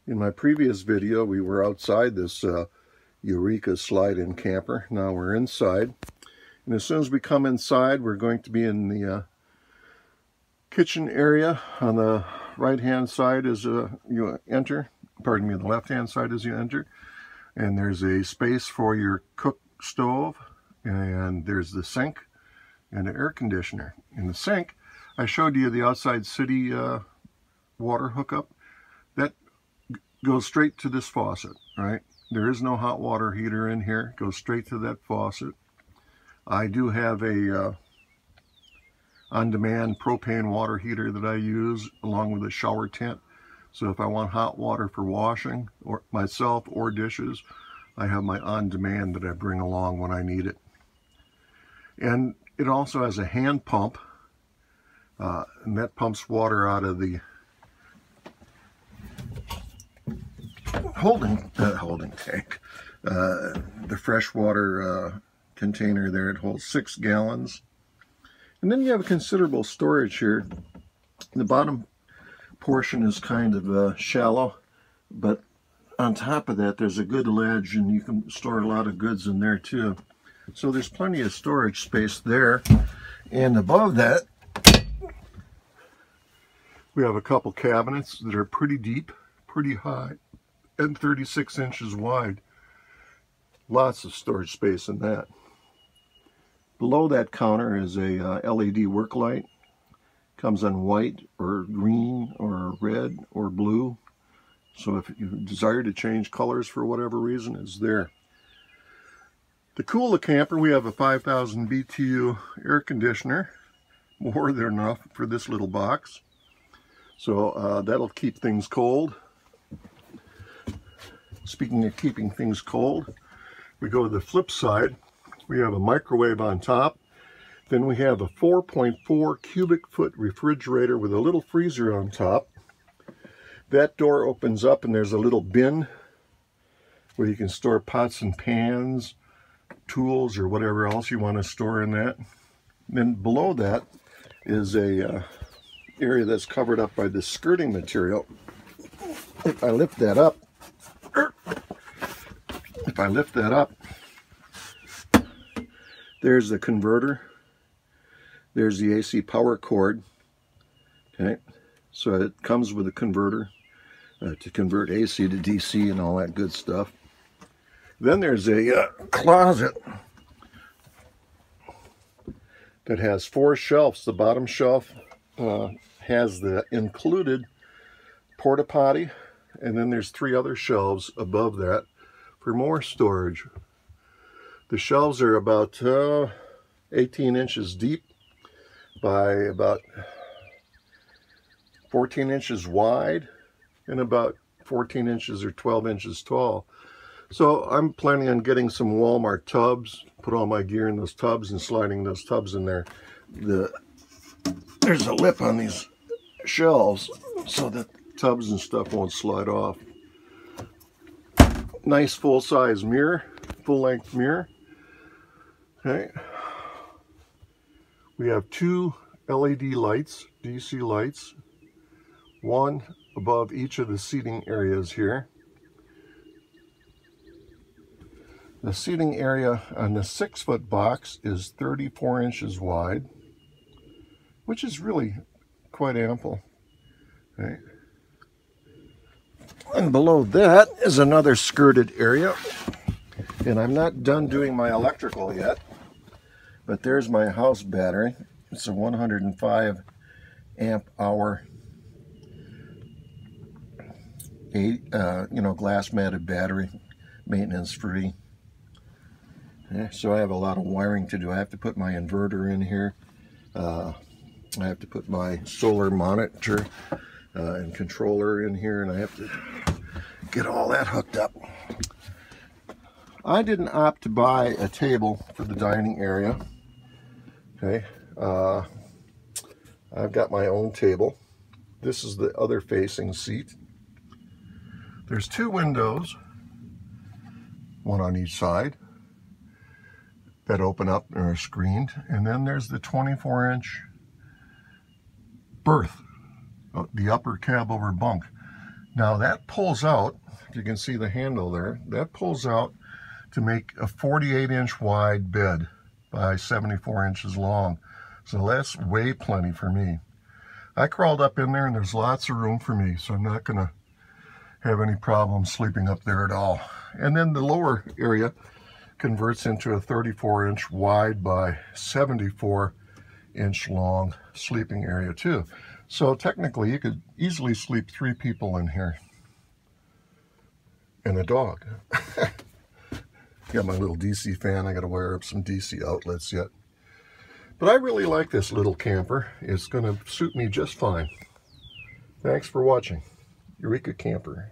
In my previous video, we were outside this Eureka SlideInn camper. Now we're inside. And as soon as we come inside, we're going to be in the kitchen area on the right-hand side as you enter. Pardon me, the left-hand side as you enter. And there's a space for your cook stove. And there's the sink and the air conditioner. In the sink, I showed you the outside city water hookup. That goes straight to this faucet, right? There is no hot water heater in here. It goes straight to that faucet. I do have a on-demand propane water heater that I use along with a shower tent. So if I want hot water for washing or myself or dishes, I have my on-demand that I bring along when I need it. And it also has a hand pump, and that pumps water out of the holding tank, the freshwater container there. It holds 6 gallons. And then you have a considerable storage here. The bottom portion is kind of shallow, but on top of that there's a good ledge, and you can store a lot of goods in there too. So there's plenty of storage space there. And above that we have a couple cabinets that are pretty deep, pretty high, and 36 inches wide. Lots of storage space in that. Below that counter is a LED work light. Comes on white or green or red or blue. So if you desire to change colors for whatever reason, it's there. To cool the camper, we have a 5,000 BTU air conditioner. More than enough for this little box. So that'll keep things cold. Speaking of keeping things cold, we go to the flip side. We have a microwave on top. Then we have a 4.4 cubic foot refrigerator with a little freezer on top. That door opens up and there's a little bin where you can store pots and pans, tools, or whatever else you want to store in that. Then below that is a area that's covered up by this skirting material. If I lift that up, there's the converter. There's the AC power cord. Okay, so it comes with a converter to convert AC to DC and all that good stuff. Then there's a closet that has 4 shelves. The bottom shelf has the included porta potty, and then there's 3 other shelves above that for more storage. The shelves are about 18 inches deep by about 14 inches wide and about 14 inches or 12 inches tall. So I'm planning on getting some Walmart tubs, put all my gear in those tubs and sliding those tubs in there. There's a lip on these shelves so that tubs and stuff won't slide off. Nice full-size mirror, full-length mirror. Okay. We have 2 LED lights, DC lights, one above each of the seating areas here. The seating area on the 6-foot box is 34 inches wide, which is really quite ample. Okay. And below that is another skirted area. And I'm not done doing my electrical yet, but there's my house battery. It's a 105 amp hour, glass matted battery, maintenance free. So I have a lot of wiring to do. I have to put my inverter in here. I have to put my solar monitor and controller in here, and I have to get all that hooked up. I didn't opt to buy a table for the dining area. Okay, I've got my own table. This is the other facing seat. There's 2 windows, one on each side, that open up and are screened. And then there's the 24-inch berth, the upper cab over bunk. Now that pulls out, if you can see the handle there, that pulls out to make a 48-inch wide bed by 74 inches long. So that's way plenty for me. I crawled up in there and there's lots of room for me, so I'm not gonna have any problem sleeping up there at all. And then the lower area converts into a 34-inch wide by 74-inch long sleeping area too. So technically you could easily sleep 3 people in here and a dog. Got my little DC fan. I got to wire up some DC outlets yet. But I really like this little camper. It's going to suit me just fine. Thanks for watching. Eureka Camper.